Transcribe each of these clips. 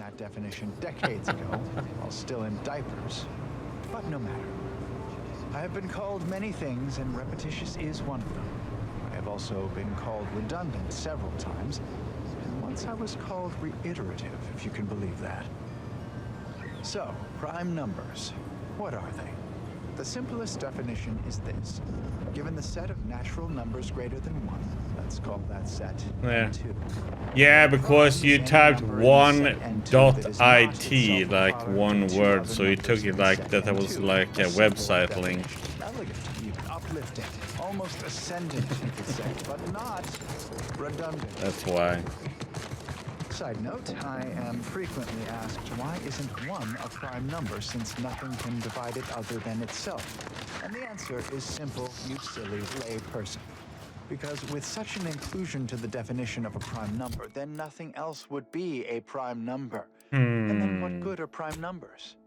that definition decades ago, while still in diapers. But no matter. I have been called many things, and repetitious is one of them. I have also been called redundant several times, and once I was called reiterative, if you can believe that. So, prime numbers. What are they? The simplest definition is this. Given the set of natural numbers greater than 1, let's call that set 2. Yeah, because you typed 1.it, like one word, so you took it like that was like a website link. Elegant, even uplifting, almost ascendant, you could say, but not redundant. That's why. Side note, I am frequently asked why isn't 1 a prime number since nothing can divide it other than itself? And the answer is simple, you silly lay person. Because with such an inclusion to the definition of a prime number, then nothing else would be a prime number. And then what good are prime numbers?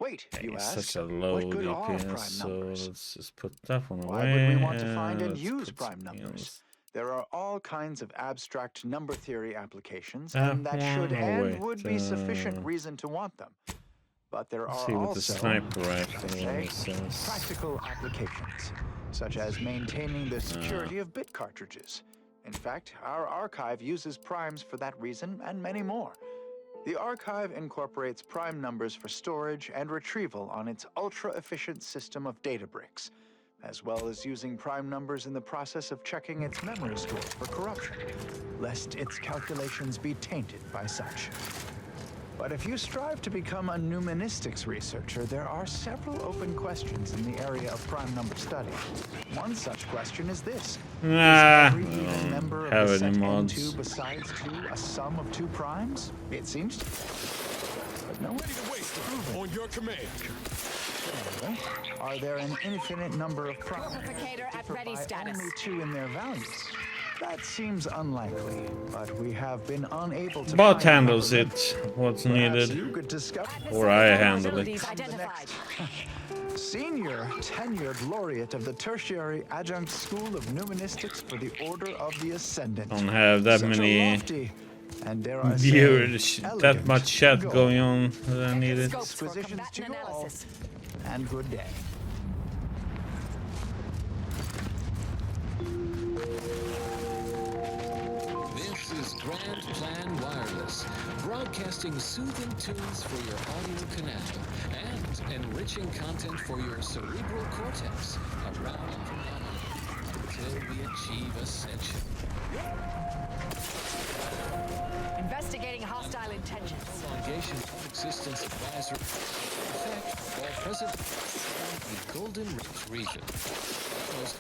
Wait, you ask, such a low what good are DPS, prime so numbers? let's just put that one away. Why would we want to find and Let's use put prime something numbers? else. There are all kinds of abstract number theory applications, and that should and would be sufficient reason to want them. But there are see what the also, sniper let's rifle say, says. practical applications, such as maintaining the security of bit cartridges. In fact, our archive uses primes for that reason and many more. The archive incorporates prime numbers for storage and retrieval on its ultra-efficient system of data bricks, as well as using prime numbers in the process of checking its memory store for corruption, lest its calculations be tainted by such. But if you strive to become a numenistics researcher, there are several open questions in the area of prime number study. One such question is this. Is every even member of the set N2 besides 2 a sum of 2 primes? It seems to be. But no way to waste on your command. Are there an infinite number of primes that differ by only 2 in their values? That seems unlikely, but we have been unable to. Bot handles it. What's needed, or I handle it. Senior tenured laureate of the Tertiary Adjunct School of Numenistics for the Order of the Ascendant. Don't have that many viewers, that much chat going on that I needed. Disquisitions to you all, and good day. This is Grand Plan Wireless, broadcasting soothing tunes for your audio canal and enriching content for your cerebral cortex around and around until we achieve ascension. Investigating hostile intentions. Prolongation of existence advisor. Effect while present in the Golden Ridge region. Most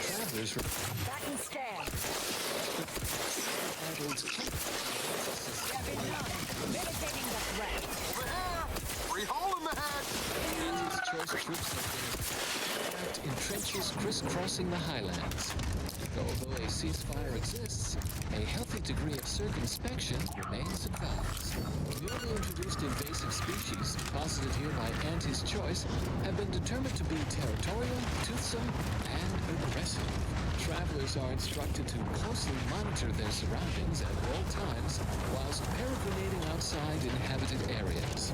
travelers Back and scan. Mitigating the threat. Rehauling the head! Anti-choice troops have been in trenches crisscrossing the highlands. Although a ceasefire exists, a healthy degree of circumspection remains advised. Newly introduced invasive species, posited here by Auntie's choice, have been determined to be territorial, toothsome, and aggressive. Travelers are instructed to closely monitor their surroundings at all times, whilst peregrinating outside inhabited areas.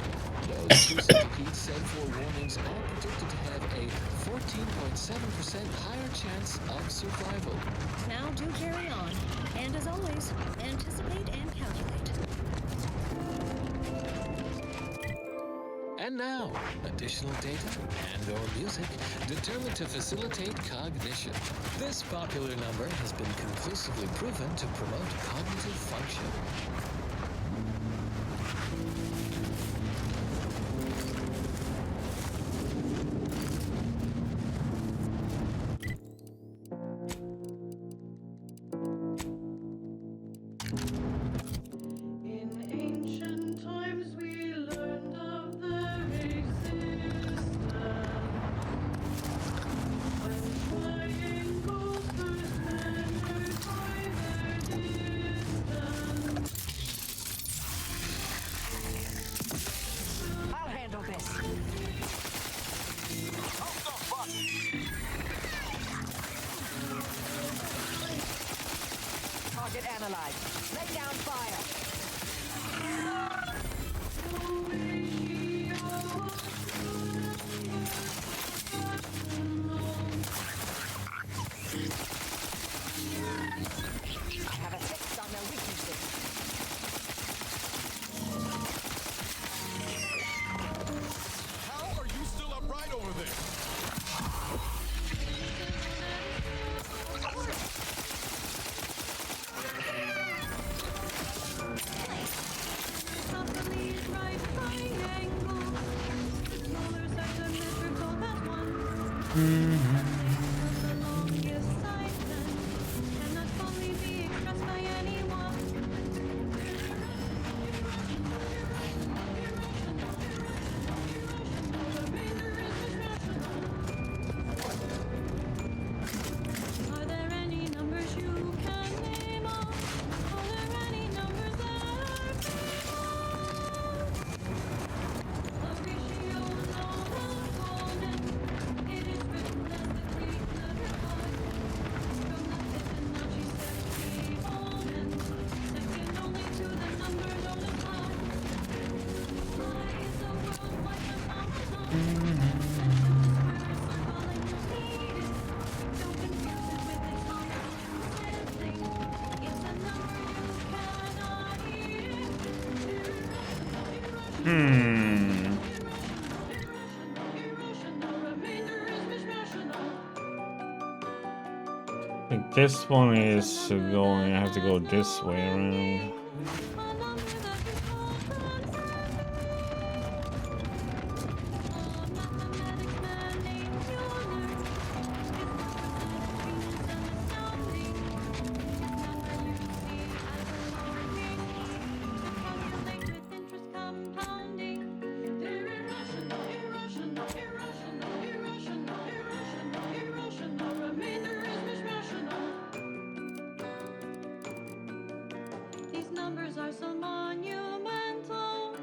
Those choosing to heed said forewarnings are predicted to have a 14.7% higher chance of survival. Now do carry on, and as always, anticipate and calculate. And now, additional data and/or music determined to facilitate cognition. This popular number has been conclusively proven to promote cognitive function. Target analyzed. Lay down fire. I have a fix on their weaknesses. How are you still upright over there? Are there any numbers you can name off? Are there any numbers that are a ratio known opponent? It is written as the Greek letter pi. From the Fibonacci exponent, second only to the number known as pi. Pi is a worldwide phenomenon. Don't confuse it with its understanding. It's a number you cannot hear. Irrational, remainder is mishmashinal. I think this one is going. I have to go this way around. A number that we call constant. A mathematics man named Mueller. These numbers are so monumental.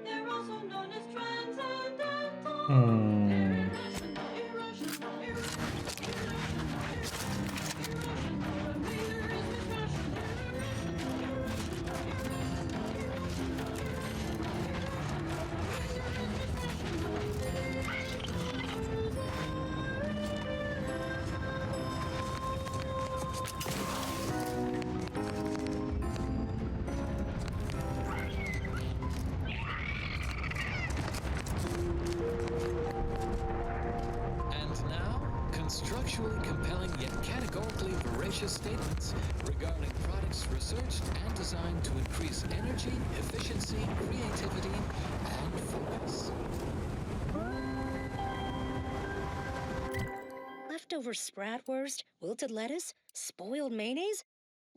They're also known as transcendental. And now, constructually compelling yet categorically voracious statements regarding products researched and designed to increase energy, efficiency, creativity, and focus. Leftover spratwurst, wilted lettuce, spoiled mayonnaise?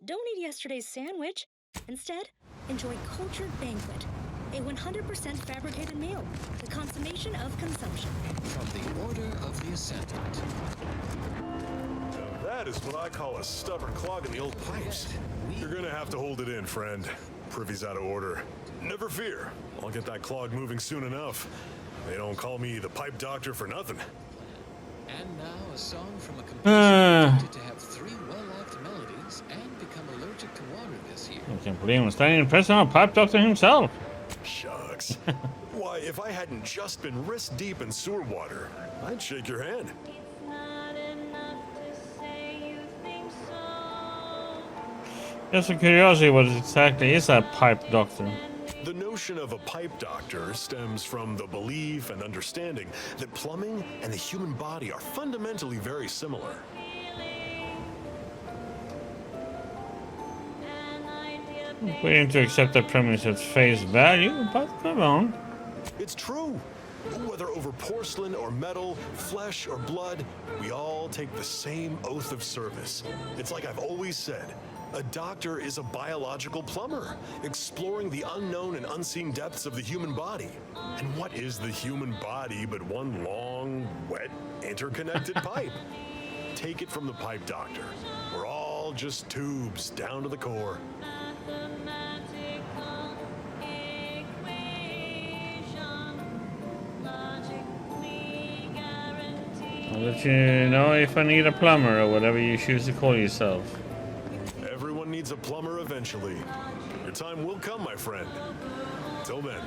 Don't eat yesterday's sandwich. Instead, enjoy Cultured Banquet, a 100% fabricated meal, the consummation of consumption. From the Order of the Ascendant. Now that is what I call a stubborn clog in the old pipes. You're gonna have to hold it in, friend. Privy's out of order. Never fear. I'll get that clog moving soon enough. They don't call me the pipe doctor for nothing. And now a song from a composer predicted to have 3 well-liked melodies and become allergic to water this year. I can't believe I'm standing in prison on Pipe Doctor himself. Shucks. Why, if I hadn't just been wrist deep in sewer water, I'd shake your hand. It's not enough to say you think so. Just a curiosity, what exactly is that Pipe Doctor? The notion of a pipe doctor stems from the belief and understanding that plumbing and the human body are fundamentally very similar. Waiting to accept that premise at face value, but come on. It's true. Whether over porcelain or metal, flesh or blood, we all take the same oath of service. It's like I've always said, a doctor is a biological plumber, exploring the unknown and unseen depths of the human body. And what is the human body but one long, wet, interconnected pipe? Take it from the pipe doctor. We're all just tubes down to the core. Mathematical equation, logically guaranteed. I'll let you know if I need a plumber or whatever you choose to call yourself. Everyone Everyone needs a plumber eventually. Your time will come, my friend. Till then.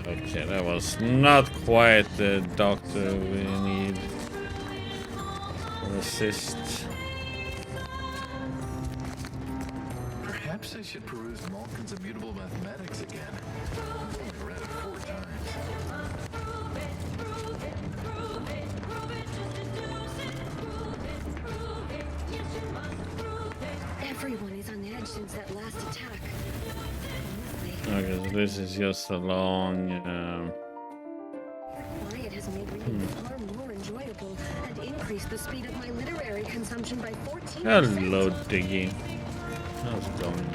Okay, that was not quite the doctor we need. Assist. Perhaps I should peruse Malkin's immutable mathematics again. I've only read it 4 times. Everyone is on edge since that last attack. Okay, so this is just a long. Quiet has made reading far more enjoyable and increased the speed of my literary consumption by 14%. Hello, Diggy. How's it going?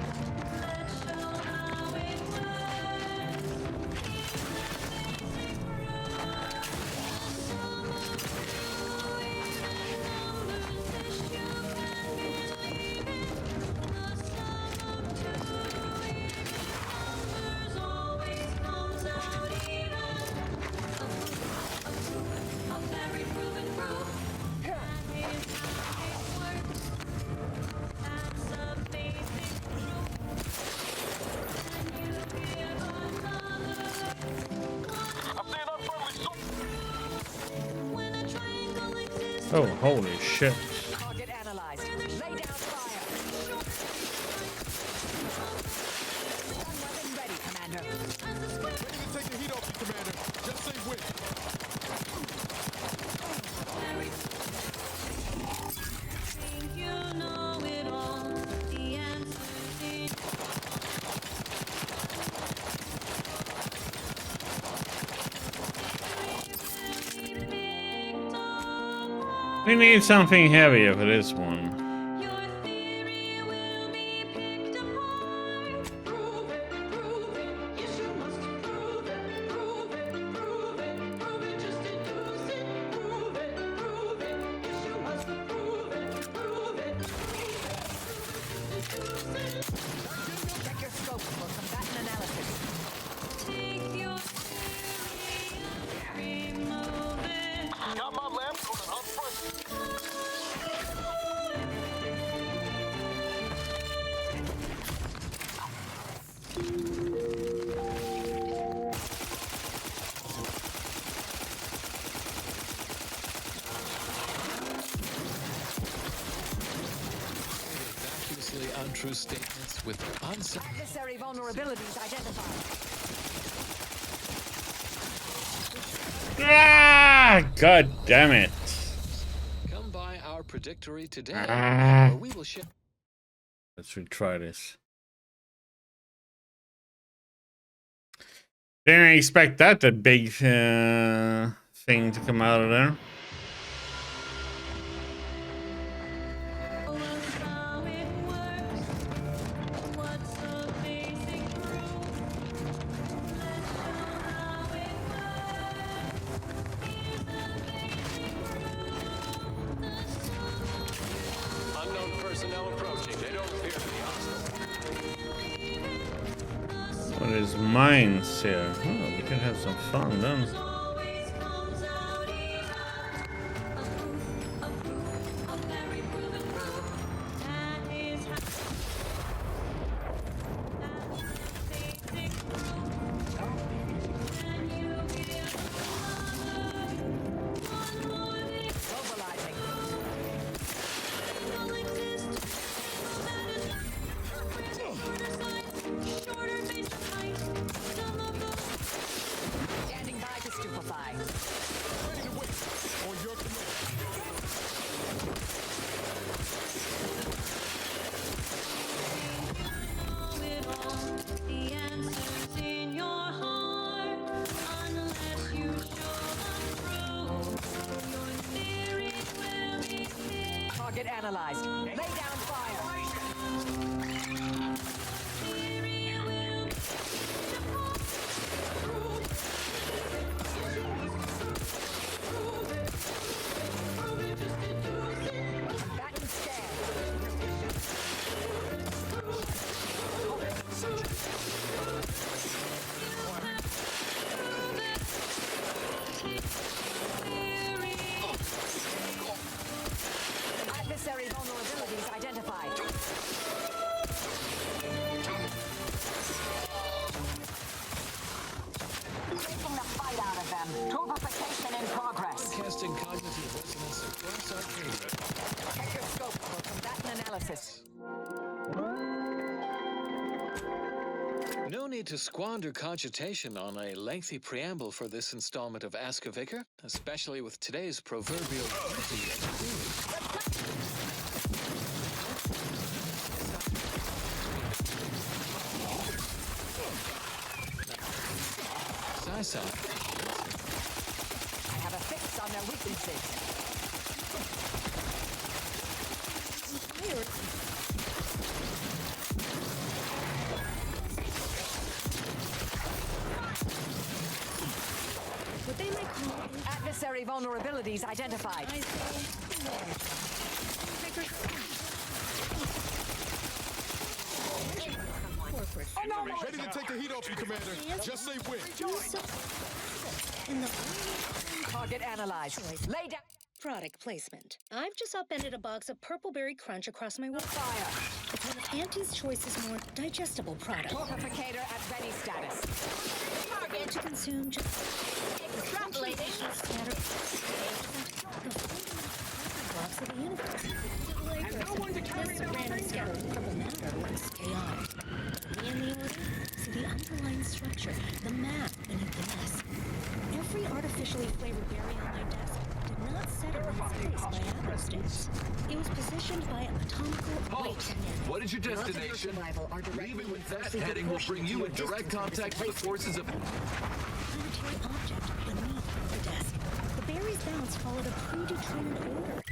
Oh, holy shit. Target analyzed. Lay down fire. Gun weapon ready, Commander. Ready to take the heat off you, Commander. Just say when. Think you know it all. The answer's in. We need something heavier for this one. Your theory will be picked apart. Prove it, prove it. Yes, you must prove it, prove it, prove it, prove it. Just deduce it. Prove it, prove it. Yes, you must prove it, prove it, prove it. Check your scope for combatant analysis. Take your theory, remove it. Got my lab coat on front. Vacuously untrue statements with Adversary vulnerabilities identified. Ah! God damn it. Come by our predictory today, Ah. where we will share. Let's retry this. Didn't expect that big thing to come out of there. How it works. What's the basic rule? Let's show how it works. Here's the basic rule. The Unknown personnel approaching. They don't appear to be hostile. What is mines here? Oh, we can have some fun then. always comes out even. A proof, a very proven proof. That is how. That's the basic proof. Can you give one more thing? Mobilizing. Will exist. Shorter base of height. Some of those Standing by to analysis. No need to squander cogitation on a lengthy preamble for this installment of Ask a Vicar, especially with today's proverbial Sci-Fi. I have a fix on their weaknesses. What they might call Adversary vulnerabilities identified. Ready to take the heat off you, Commander. Just say when. in the Target analyzed. Lay down. product placement. I've just upended a box of Purple Berry Crunch across my work. Fire. It's one of Auntie's Choice's more digestible products. Mortificator at ready status. Target to consume just Extrapolating. blocks of the universe. This random scattered purple matter was chaotic. Me and the order see the underlying structure, the math beneath the mess. Every artificially flavored berry on my desk did not settle in its place by happenstance. It was positioned by atomical weight. What is your destination? Leaving with that heading will bring you in direct contact with the forces of... Planetary object beneath the desk. The berry's bounce followed a predetermined order.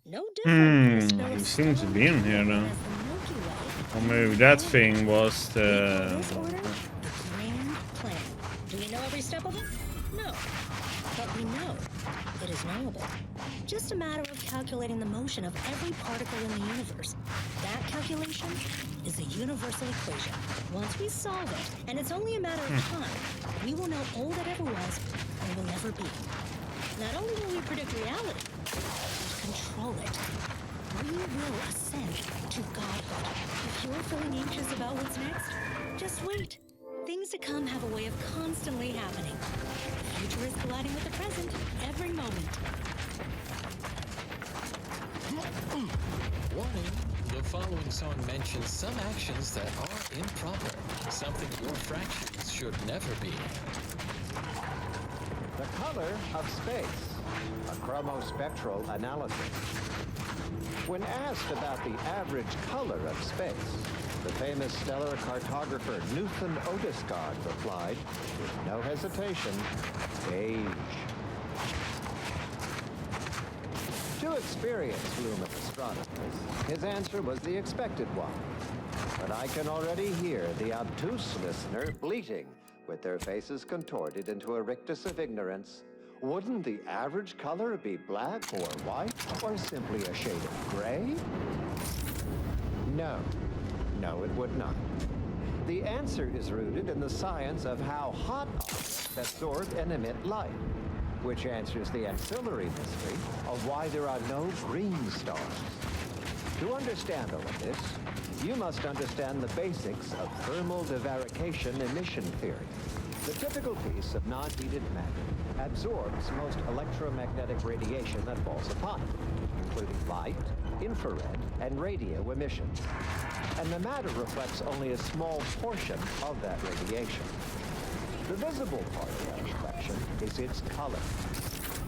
No different from the It spell seems to be in here now. as the Milky Way. Or maybe that thing was We call the... this order the grand plan. Do we know every step of it? No. But we know it is knowable. Just a matter of calculating the motion of every particle in the universe. That calculation is a universal equation. Once we solve it, and it's only a matter of time, we will know all that ever was and will ever be. Not only will we predict reality, but control it. We will ascend to godhood. If you're feeling anxious about what's next, just wait. Things to come have a way of constantly happening. The future is colliding with the present every moment. Warning, the following song mentions some actions that are improper, something your fractions should never be. The color of space, a chromospectral analysis. When asked about the average color of space, the famous stellar cartographer Newton Otisgard replied, with no hesitation, age. To experienced lumen astronomers, his answer was the expected one. But I can already hear the obtuse listener bleating, with their faces contorted into a rictus of ignorance. Wouldn't the average color be black or white, or simply a shade of gray? No. No, it would not. The answer is rooted in the science of how hot objects absorb and emit light, which answers the ancillary mystery of why there are no green stars. To understand all of this, you must understand the basics of thermal divarication emission theory. The typical piece of non-heated matter absorbs most electromagnetic radiation that falls upon it, including light, infrared, and radio emissions. And the matter reflects only a small portion of that radiation. The visible part of that reflection is its color.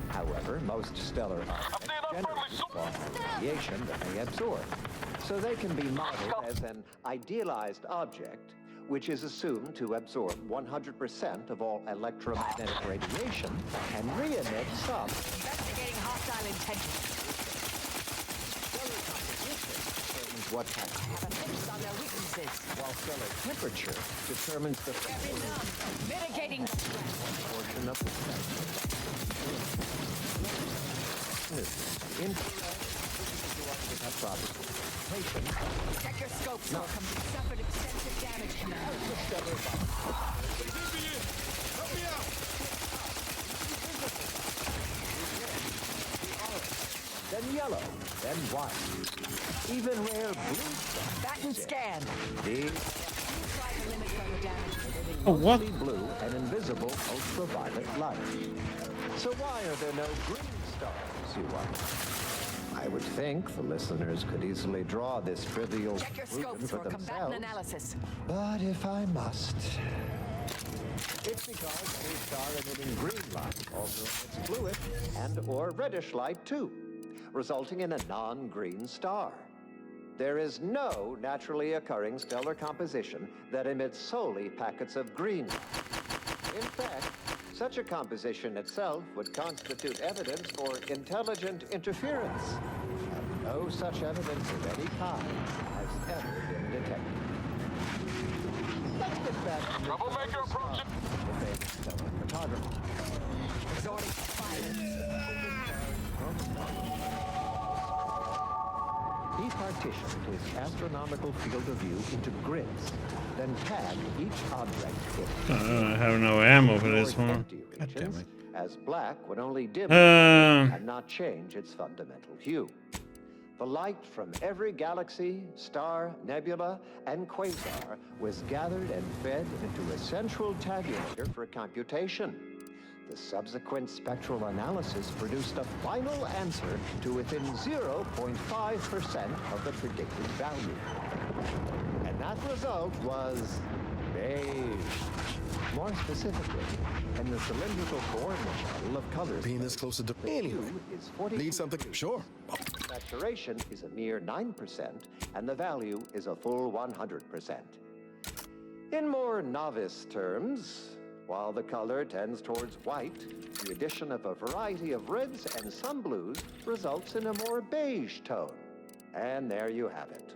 However, most stellar objects generate strong radiation that they absorb, so they can be modeled as an idealized object, which is assumed to absorb 100% of all electromagnetic radiation and re-emit some. Investigating hostile intentions. What happens, Have a fix on their weaknesses. while stellar temperature determines the Mitigating the threat. portion of the spectrum. Infrared that proper patient. Check your scopes, Malcolm. You suffered extensive damage, Commander. Let me in. Help me out. Then yellow, then white. Even rare blue stars. Batten scan. These Try to limit further damage. Oh, what? mostly blue and invisible ultraviolet light. So why are there no green stars, you wonder? I would think the listeners could easily draw this trivial Check your conclusion scopes for for combatant themselves. analysis. But if I must, it's because any star emitting green light also emits fluid and/or reddish light too, resulting in a non-green star. There is no naturally occurring stellar composition that emits solely packets of green light. In fact, such a composition itself would constitute evidence for intelligent interference, and no such evidence of any kind has ever been detected. Let's get back to Troublemaker approaching. The famous stellar photographer. Exhorting fire. He partitioned his astronomical field of view into grids, then tagged each object in I have no ammo for this one. empty God damn regions, it. as black would only dim Um, and not change its fundamental hue. The light from every galaxy, star, nebula, and quasar was gathered and fed into a central tabulator for computation. The subsequent spectral analysis produced a final answer to within 0.5% of the predicted value. And that result was beige. More specifically, in the cylindrical coordinate model of colors. Being this close to the anyway. hue is 40. Need something? Sure. Saturation is a mere 9%, and the value is a full 100%. In more novice terms, while the color tends towards white, the addition of a variety of reds and some blues results in a more beige tone. And there you have it.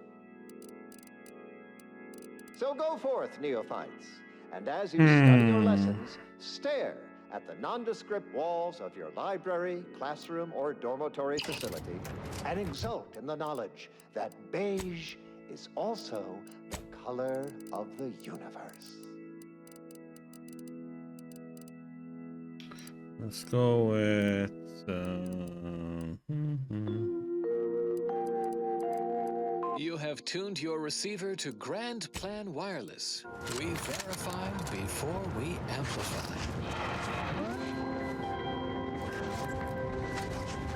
So go forth, neophytes, and as you study your lessons, stare at the nondescript walls of your library, classroom, or dormitory facility, and exult in the knowledge that beige is also the color of the universe. Let's go with. You have tuned your receiver to Grand Plan Wireless. We verify before we amplify.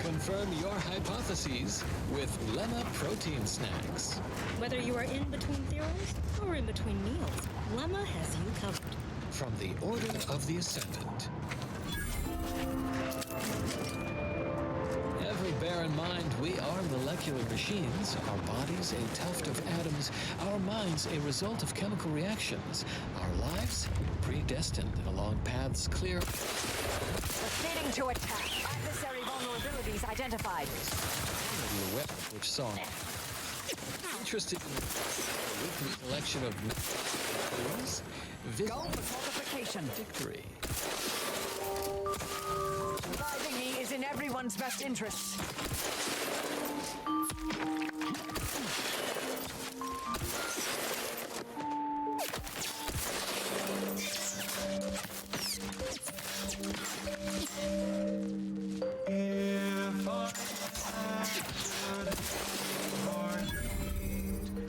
Confirm your hypotheses with Lemma Protein Snacks. Whether you are in between theories or in between meals, Lemma has you covered. From the Order of the Ascendant. Ever bear in mind, we are molecular machines, our bodies a tuft of atoms, our minds a result of chemical reactions, our lives predestined along paths clear. Proceeding to attack. Adversary vulnerabilities identified. Which saw interested in the weekly collection of tools, Go for fortification. victory. Reviving me is in everyone's best interests.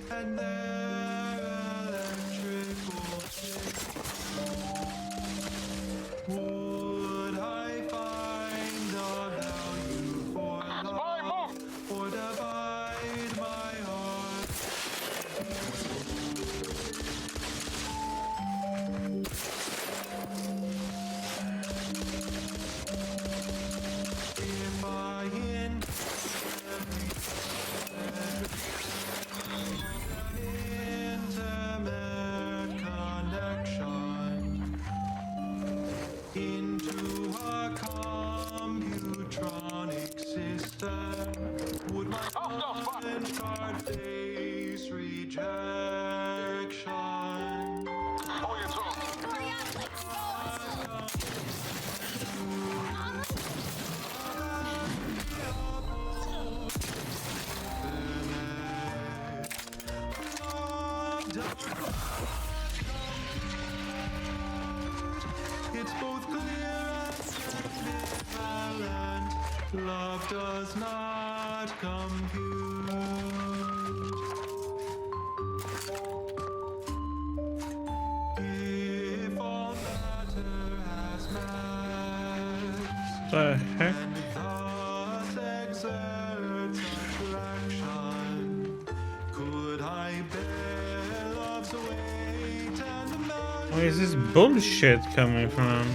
And their electrical would I find a value for love or divide my heart? If I intimate connection into a computronic system, would my punch card face rejection? It's both clear and ambivalent. Love does not compute. If all matter has mass The heck? and thus exerts Where is this bullshit coming from?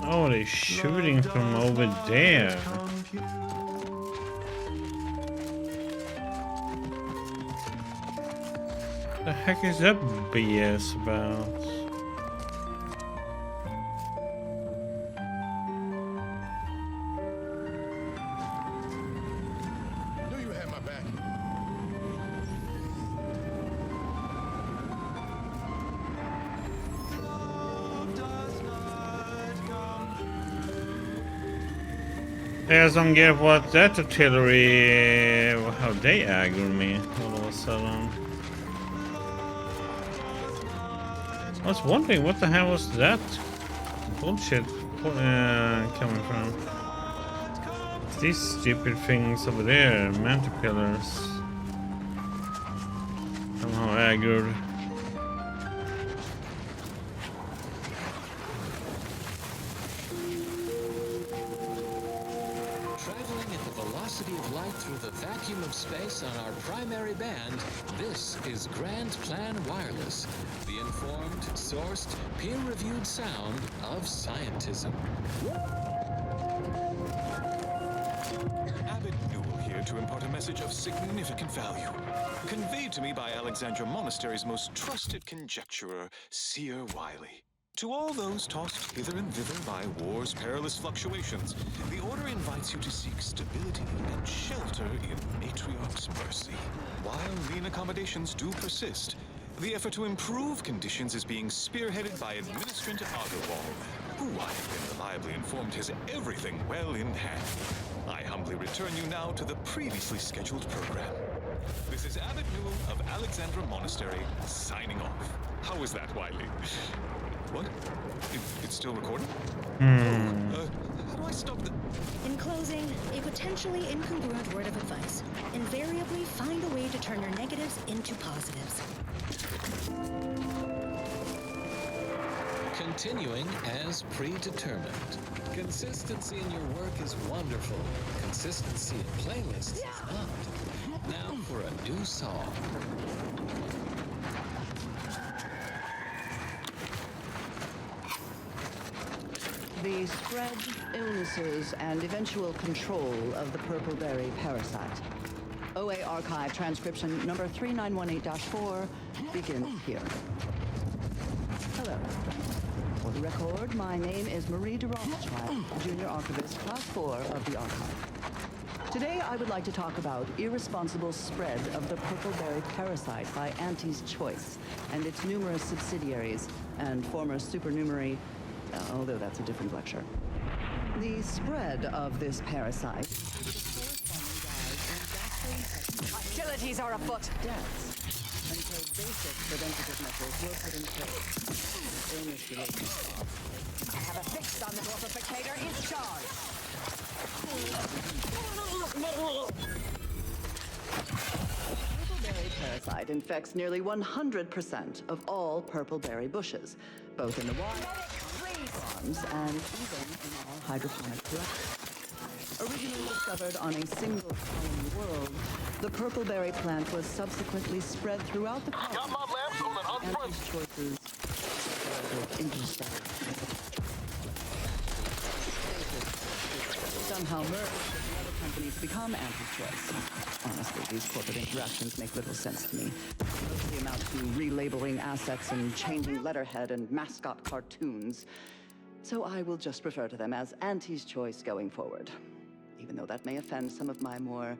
Oh, they're shooting from over there. The heck is that BS about? Knew you had my back. I just don't get what that artillery, how they aggro me all of a sudden. I was wondering what the hell was that bullshit coming from? It's these stupid things over there, manticillars. Somehow aggroed. Traveling at the velocity of light through the vacuum of space on our primary band, this is Grand Plan Wireless, the informed, sourced, peer-reviewed sound of scientism. Abbot Newell here to impart a message of significant value, conveyed to me by Alexandria Monastery's most trusted conjecturer, Seer Wiley. To all those tossed hither and thither by war's perilous fluctuations, the Order invites you to seek stability and shelter in Matriarch's mercy. While lean accommodations do persist, the effort to improve conditions is being spearheaded by Administrator Agarwal, who I have been reliably informed has everything well in hand. I humbly return you now to the previously scheduled program. This is Abbot Newell of Alexandra Monastery, signing off. How was that, Wiley? What? It's still recording? How do I stop the... In closing, a potentially incongruent word of advice. Invariably find a way to turn your negatives into positives. Continuing as predetermined. Consistency in your work is wonderful. Consistency in playlists is not. Now for a new song. The spread, illnesses, and eventual control of the purple-berry parasite. OA Archive transcription number 3918-4 begins here. Hello. For the record, my name is Marie de Rothschild, Junior Archivist, Class 4 of the Archive. Today, I would like to talk about irresponsible spread of the purple-berry parasite by Auntie's Choice and its numerous subsidiaries and former supernumerary, although that's a different lecture. The spread of this parasite... Hostilities are afoot. Deaths until basic preventative measures were put in place. Illness-related costs. I have a fix on the mortificator in charge. Purple-berry parasite infects nearly 100% of all purple-berry bushes, both in the wild, farms, and even in all hydroponic collections. Originally discovered on a single colony world, the purple-berry plant was subsequently spread throughout the colony. Got my lamps on an Auntie's Choice's interstellar. Somehow merged with other companies to become Auntie's Choice. Honestly, these corporate interactions make little sense to me. Mostly amount to relabeling assets and changing letterhead and mascot cartoons. So I will just refer to them as Auntie's Choice going forward, even though that may offend some of my more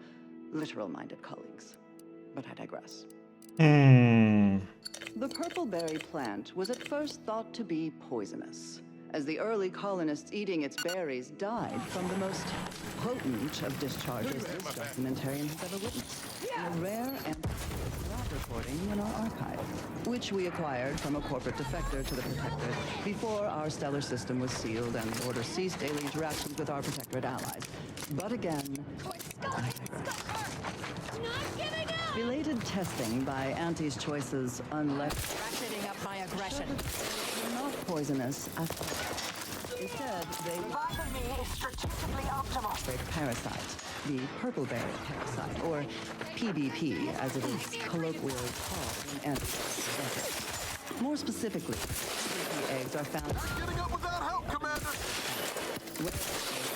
literal-minded colleagues. But I digress. The purple berry plant was at first thought to be poisonous. as the early colonists eating its berries died from the most potent of discharges this documentarian has ever witnessed. A rare and lab recording in our archive, which we acquired from a corporate defector to the Protectorate before our stellar system was sealed and the Order ceased daily interactions with our Protectorate allies. But again, belated testing by Auntie's Choice's Ratcheting up my aggression. not poisonous at all. Instead, they strategically optimal. parasite, the purpleberry parasite, or PBP, as it is colloquially called in antiquity. More specifically, PBP eggs are found Getting up without help, Commander! when they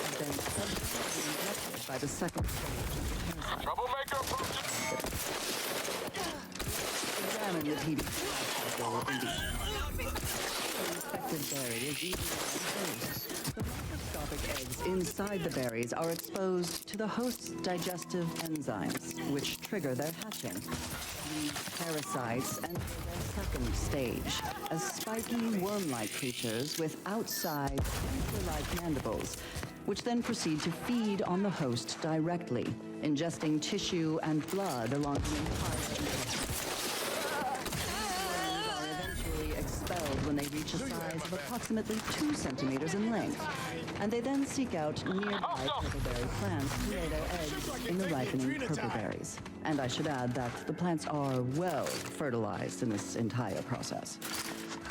have been subsequently injected by the second parasite. Troublemaker approaching! Examine the PBP cycle in the infected berry is eaten by the host. The microscopic eggs inside the berries are exposed to the host's digestive enzymes, which trigger their hatching. These parasites enter their second stage as spiky worm-like creatures with outside finger-like mandibles, which then proceed to feed on the host directly, ingesting tissue and blood along the entire intestine. Expelled when they reach a size of approximately 2 centimeters in length, and they then seek out nearby purpleberry plants to lay their eggs in the ripening purpleberries. And I should add that the plants are well fertilized in this entire process.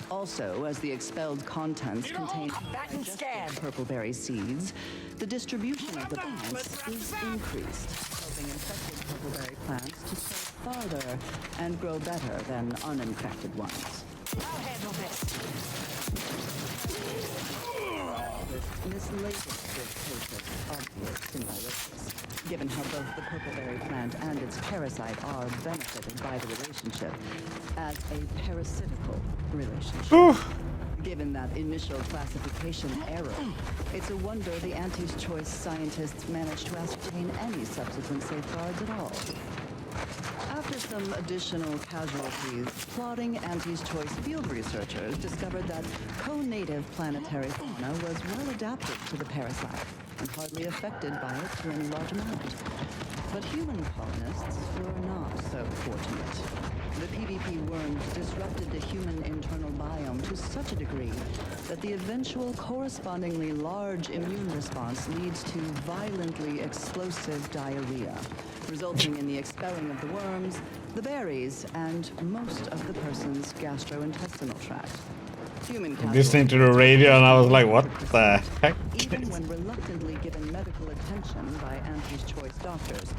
Also, as the expelled contents contain purpleberry seeds, the distribution of the plants is increased, helping infected purpleberry plants to spread farther and grow better than uninfected ones. I'll handle this. This latest case of obvious symbiosis, given how both the purpleberry plant and its parasite are benefited by the relationship as a parasitical relationship. Given that initial classification error, it's a wonder the Auntie's Choice scientists managed to ascertain any subsequent safeguards at all. After some additional casualties, plotting Auntie's Choice field researchers discovered that co-native planetary fauna was well adapted to the parasite and hardly affected by it to any large amount. But human colonists were not so fortunate. The PvP worms disrupted the human internal biome to such a degree that the eventual correspondingly large immune response leads to violently explosive diarrhea, resulting in the expelling of the worms, the berries, and most of the person's gastrointestinal tract. Human Listening to the radio and I was like, what the heck? Even when reluctantly given medical attention by Auntie's Choice doctors,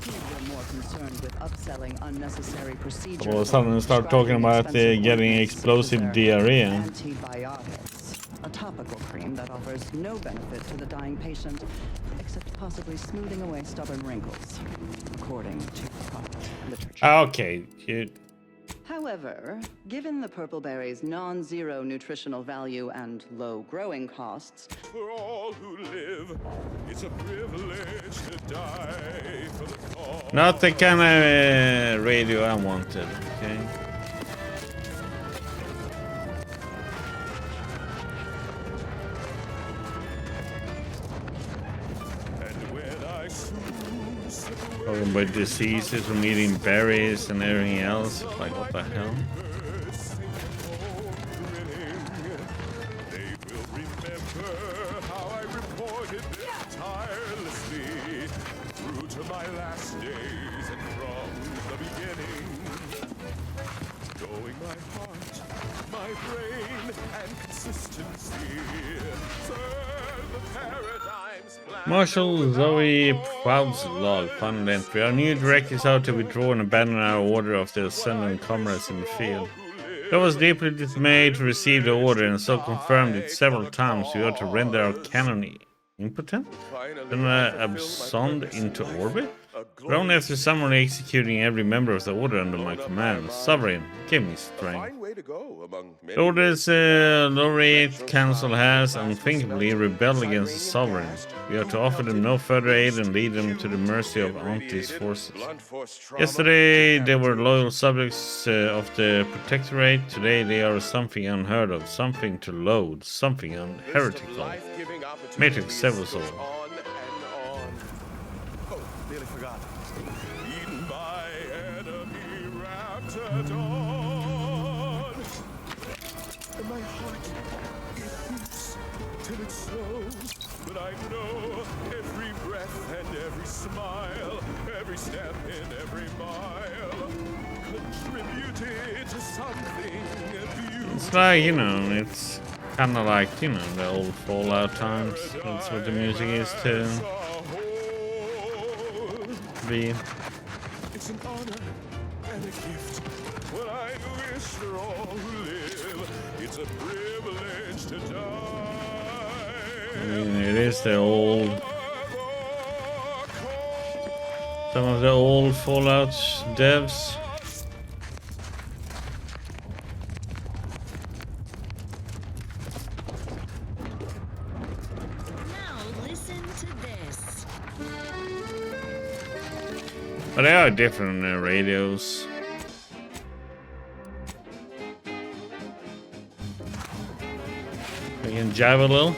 who were more concerned with upselling unnecessary procedures. All of a sudden they start talking about getting explosive diarrhea. Antibiotics, a topical cream that offers no benefit to the dying patient, except possibly smoothing away stubborn wrinkles, according to product literature. Okay, However, given the purpleberry's non-zero nutritional value and low growing costs, For all who live, it's a privilege to die for the cause. not the kind of radio I wanted, okay? Talking about diseases from eating berries and everything else. Like, what the hell? They will remember how I reported them tirelessly through to my last days and from the beginning. Knowing my heart, my brain, and consistency serve the paradigm's plan. Marshal Zoe Proudzlog found an entry. Our new directive is out to withdraw and abandon our order of the ascendant comrades in the field. I was deeply dismayed to receive the order and so confirmed it several times. We ought to render our cannon impotent? Then abscond into orbit? But only after summarily executing every member of the Order under my command. Sovereign, give me strength. The Order's Laureate Council has, unthinkably, rebelled against the Sovereign. We are to offer them no further aid and lead them to the mercy of Auntie's forces. Yesterday they were loyal subjects of the Protectorate. Today they are something unheard of, something to loathe, something heretical. Matrix Severus all. And my heart, it beats till it slows. But I know every breath and every smile, every step in every mile, contributed to something beautiful. It's like, you know, it's kind of like, you know, the old Fallout times. That's what the music is to be. It's an honor and a gift. What I wish for all who live, it's a privilege to die. I mean, it is the old... Some of the old Fallout devs. Now listen to this. But they are different radios. We can jive a little.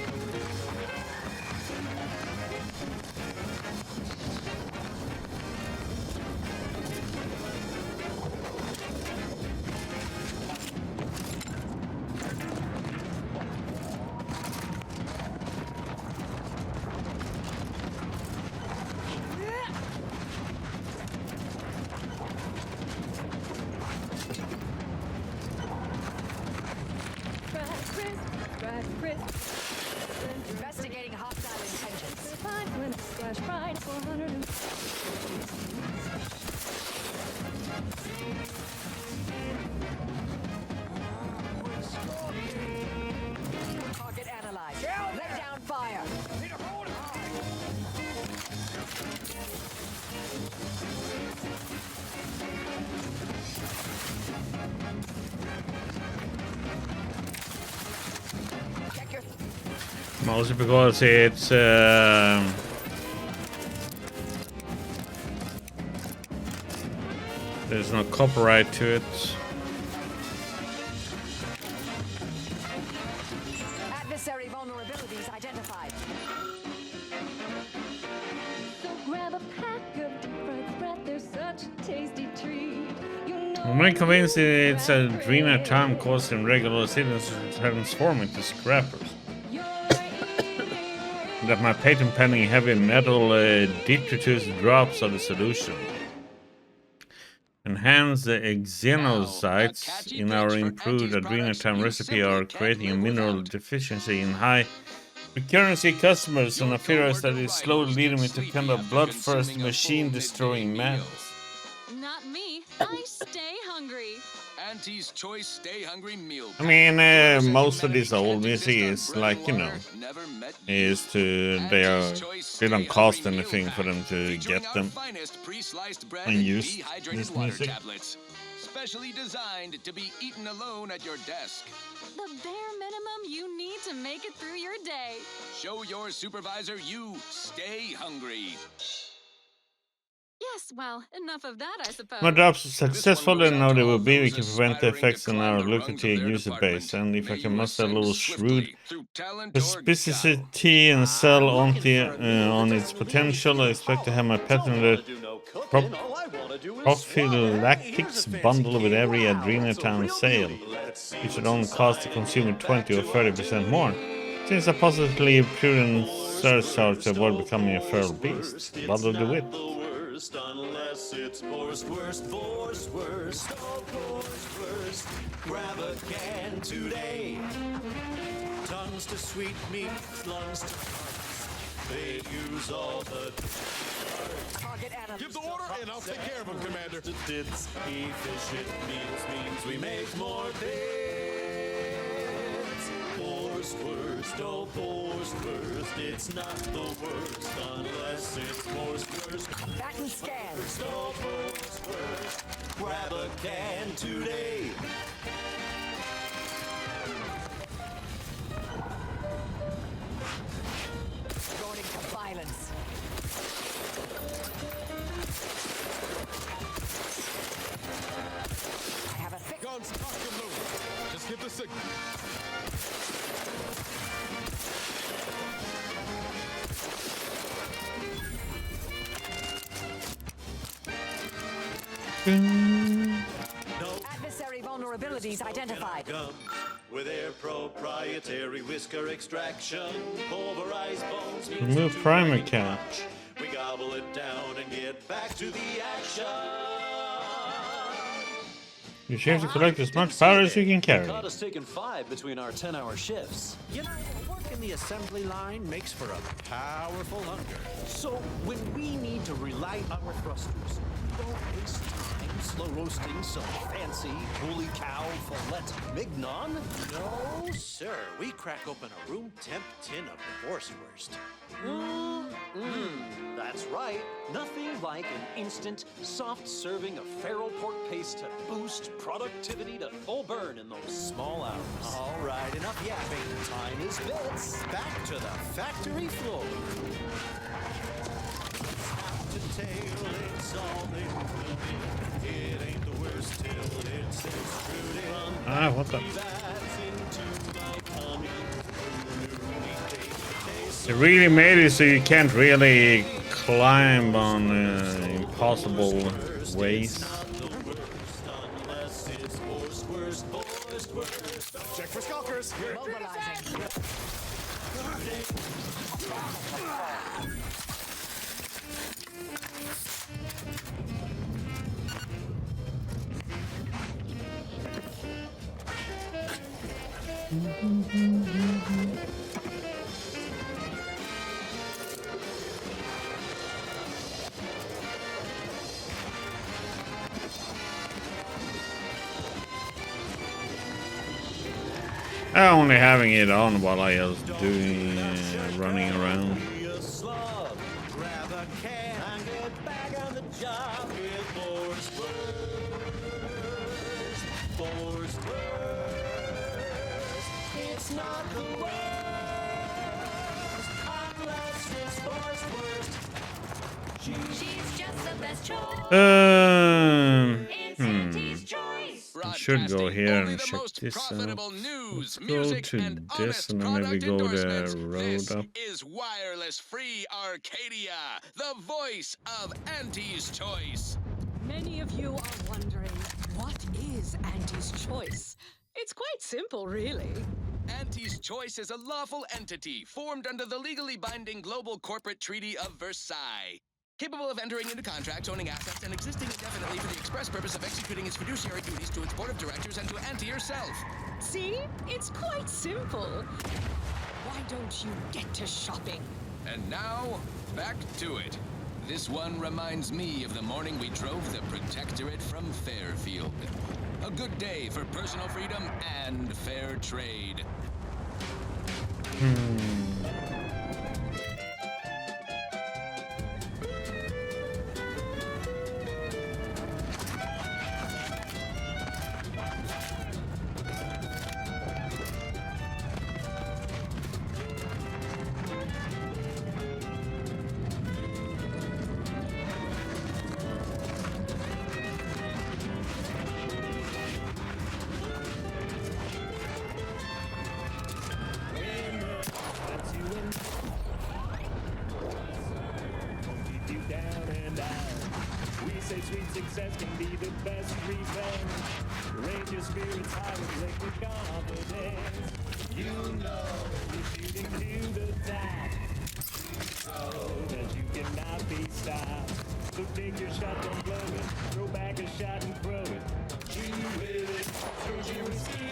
Investigating hostile intentions. Target analyzed. Let down fire. Check your Mostly because it's there's no copyright to it. adversary vulnerabilities identified. So grab a pack of deep fried bread, there's such a tasty treat. I'm not convinced it's a Adrena time causing regular citizens to transform into scrappers. That my patent pending heavy metal detritus drops are the solution. Enhance the xenocytes in our improved Adrenatime recipe are creating a mineral deficiency in high recurrency customers, and I fear that is slowly leading me to kind of bloodthirst machine destroying madness. Not me. I stay hungry. Auntie's Choice Stay Hungry Meal. I mean, most of this old music is like, you know, is to they don't cost anything for them to get them and use this music. Specially designed to be eaten alone at your desk. The bare minimum you need to make it through your day. Show your supervisor you stay hungry. Yes, well, enough of that, I suppose. My drops are successful, and now they will be. We can prevent the effects on our lucrative user base, and if I can muster a little shrewd specificity and sell Auntie on its potential, I expect to have my patented prophylactics bundle with every Adrenatime sale, which would only cost the consumer 20 or 30% more, since a positively prudent surcharge to avoid becoming a feral beast. Bundle the wit. Unless it's worst, worst, worst, worst, oh, worst. Grab a can today. Tongues to sweet meat, lungs to hearts. They use all the Target analyzed. Give the order and I'll take care of him, Commander. It's efficient means we make more bits. Worst, worst. worst, oh, forced worst. It's not the worst unless it's forced worst. Back and scan. Worst, oh, forced worst. Grab a can today. Going into violence. I have a fix. Guns cocked and loaded. Just give the signal. Adversary vulnerabilities identified. Gum with their proprietary whisker extraction, pulverized bones. Remove primer catch. We gobble it down and get back to the action. You have to collect as much powder as you can carry. Caught us taking 5 between our 10-hour shifts. You know, work in the assembly line makes for a powerful hunger. So when we need to relight our thrusters, we don't waste time slow roasting some fancy holy cow fillet mignon. No, sir. We crack open a room temp tin of the Wurst. That's right. Nothing like an instant, soft serving of feral pork paste to boost productivity to full burn in those small hours. All right, enough yapping. Time is bits. Back to the factory floor. Top to tail, it's all included. It ain't the worst till it's extruded. Ah, what the? It really made it so you can't really climb on impossible ways. Check for skulkers. Mobilizing. Only having it on while I was doing running around. Grab a can and get back on the job with forced worst. It's not the worst unless it's forced worst. She's just the best choice. I should go here and check this out. Let's go to this and then maybe go the road up. Is wireless free Arcadia, the voice of Auntie's Choice. Many of you are wondering, what is Auntie's Choice? It's quite simple, really. Auntie's Choice is a lawful entity formed under the legally binding Global Corporate Treaty of Versailles. Capable of entering into contracts, owning assets, and existing indefinitely for the express purpose of executing its fiduciary duties to its board of directors and to Auntie herself. See? It's quite simple. Why don't you get to shopping? And now, back to it. This one reminds me of the morning we drove the Protectorate from Fairfield. A good day for personal freedom and fair trade. Sweet success can be the best revenge. Raise your spirits high with liquid confidence. You know you're shooting to the top, so that you cannot be stopped. So take your shot, don't blow it. Throw back a shot and throw it. Shoot with it, so you escape.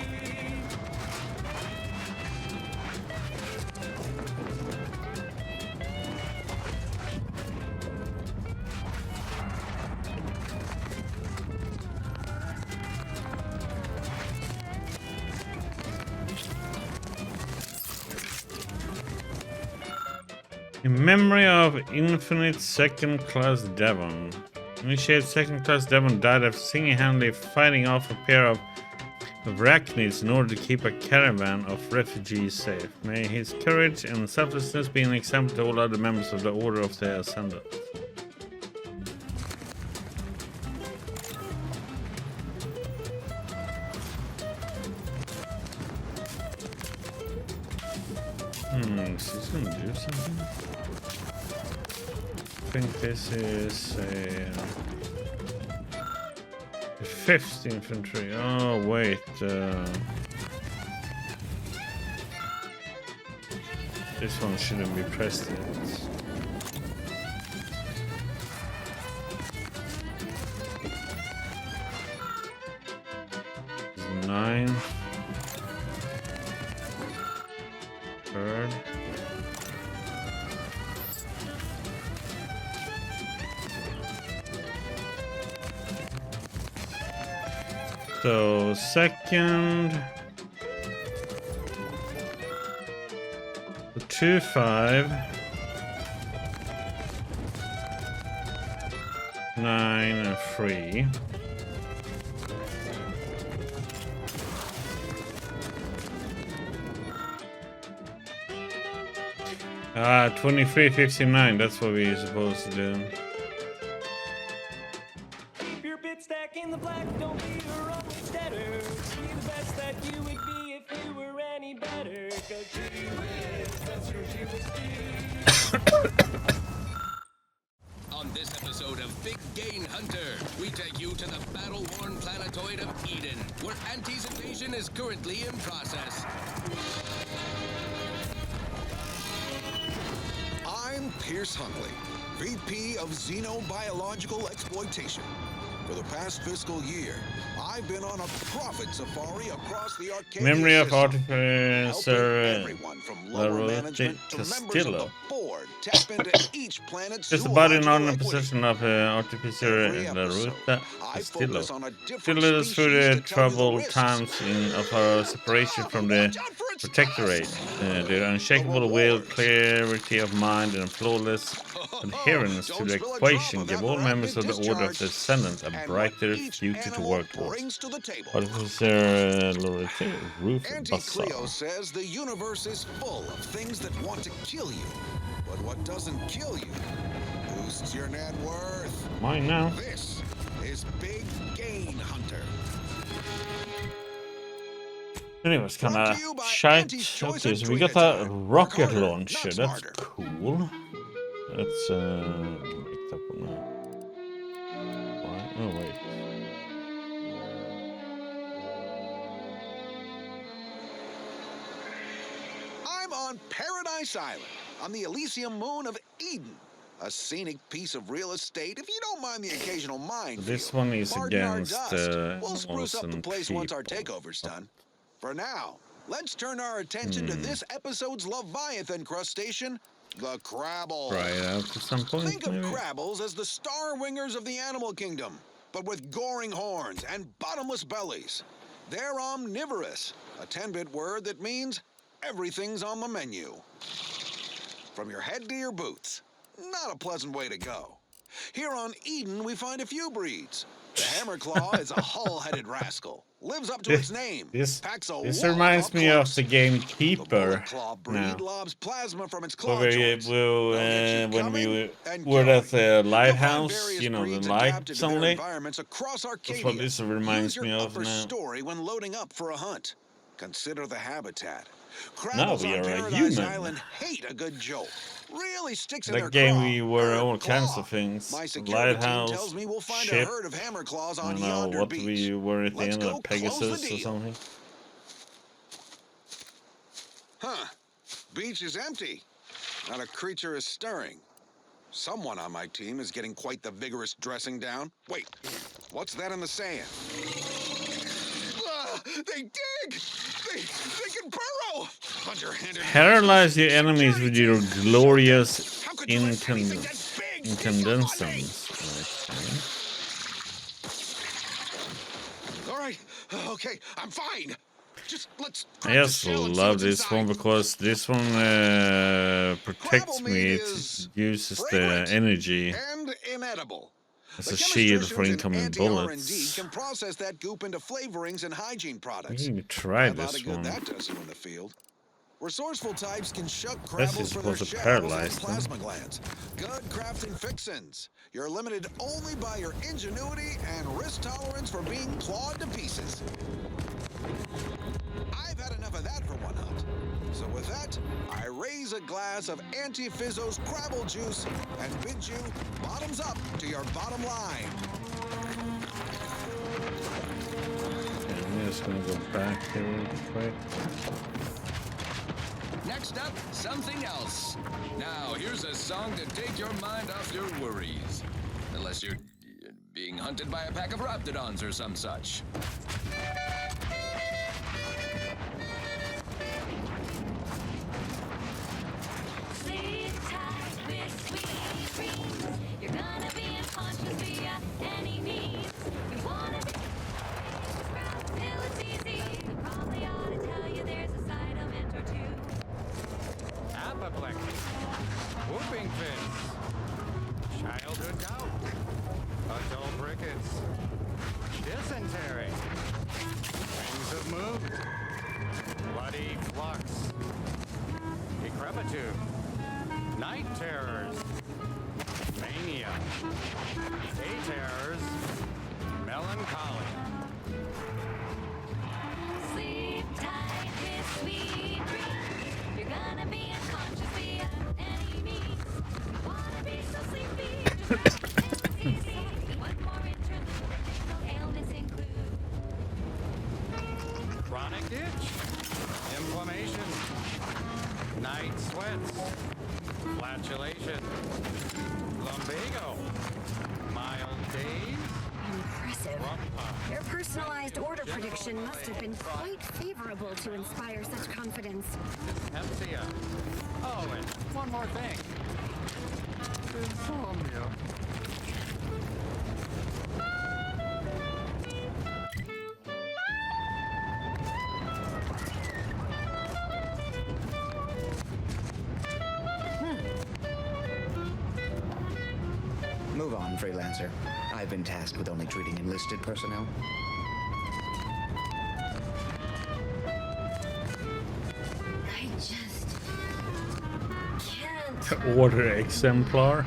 In memory of Infinite Second Class Devon. Initiate Second Class Devon died after single-handedly fighting off a pair of arachnids in order to keep a caravan of refugees safe. May his courage and selflessness be an example to all other members of the Order of the Ascendant. She's gonna do something. I think this is a 5th infantry. Oh wait, this one shouldn't be pressed yet. Nine. Third. So second, the 2-5, 9 and 3. Ah, 23-59. That's what we're supposed to do. Keep your bit stack in the black, don't be a wrong steader. Be the best that you would be if you were any better. 'Cause she wins, that's who she was On this episode of Big Gain Hunter, we take you to the battle-worn planetoid of Eden, where Auntie's invasion is currently in process. I'm Pierce Huntley, VP of Xenobiological Exploitation. For the past fiscal year, I've been on a profit safari across the Arcadia Memory of system, Artificer everyone from lower management to members of the Castillo. board tap into each planet's Just the body and zoological honor possession of Artificer La Ruta Castillo. focus on a different Still let us through the species to tell you the troubled risks. times of our separation from the Protectorate. Their unshakable will, clarity of mind, and flawless adherence to the equation give all members of the Order of the Ascendant a brighter future to work towards. Artificer Loretta Roof Auntie Cleo Bazaar. says the universe is full of things that want to kill you, but what doesn't kill you boosts your net worth. Mine now. This is Big Gain Hunter. Anyway, it's kind of shite. Okay, so we got a rocket launcher. That's cool. Let's make that one now. Right. Oh wait. I'm on Paradise Island, on the Elysium moon of Eden. A scenic piece of real estate, if you don't mind the occasional minefield. This one is Pardon our against dust. We'll spruce up the awesome place once our people. takeover's done. For now, let's turn our attention to this episode's Leviathan crustacean, the Crabble. Try it out at some point, Think of maybe? crabbles as the star wingers of the animal kingdom, but with goring horns and bottomless bellies. They're omnivorous, a 10-bit word that means everything's on the menu. From your head to your boots. Not a pleasant way to go. Here on Eden, we find a few breeds. The Hammerclaw is a hull-headed rascal. Lives up to its name. This Packs a reminds me of the game Keeper. breed Now, lobs plasma from its claw where joints. when we were at the lighthouse, you know, the lights only. Environments across That's Arcadia. what this reminds Use me your of upper now. story when loading up for a hunt. Consider the habitat. Now Crabbles we on are a Paradise human. Island hate a good jolt. Really sticks in That their game craw. we were all kinds of things. My security team Lighthouse, tells me we'll find ship. a herd of hammerclaws I on don't know yonder what beach. we were at the Let's end go of close the Pegasus or deal. something. Huh. Beach is empty. Not a creature is stirring. Someone on my team is getting quite the vigorous dressing down. Wait, what's that in the sand? They dig! They can burrow! Underhanded. Paralyze your enemies with your glorious incandescence. All right, okay, I'm fine. Just let's I just love this one because this one protects me. It uses the energy and inedible. as The a shield for chemisticians in incoming anti-R&D bullets. can process that goop into flavorings and hygiene We products. can try Have a lot this of good one. that does them in the field. Resourceful types can shuck This crabbles is for their supposed to shells and paralyze them. plasma glands. Good crafting fixins. You're limited only by your ingenuity and risk tolerance for being clawed to pieces. I've had enough of that for one hunt. So with that, I raise a glass of Anti-Fizzo's Crabble Juice and bid you bottoms up to your bottom line. I'm just gonna go back here real quick. Next up, something else. Now, here's a song to take your mind off your worries. Unless you're being hunted by a pack of raptidons or some such. Sleep tight with sweet dreams. You're gonna be unconscious via any means. You wanna be till it's easy. They probably ought to tell you there's a side element or two. Apoplexy, whooping fits, childhood gout, adult rickets, dysentery, wings of mood, bloody flux, decrepitude, night terrors, mania, day terrors, melancholy. Sleep tight with sweet dreams. You're gonna be unconscious via any means. You wanna be so sleepy, just it's easy. One more interlude, ailments include Chronic itch, inflammation, night sweats, flatulation, lumbago, mild days, Impressive. rumpa, Your personalized order prediction must have been quite favorable to inspire such confidence. dyspepsia. Oh, and one more thing. Insomnia. Move on, freelancer. I've been tasked with only treating enlisted personnel. I just can't. Order exemplar.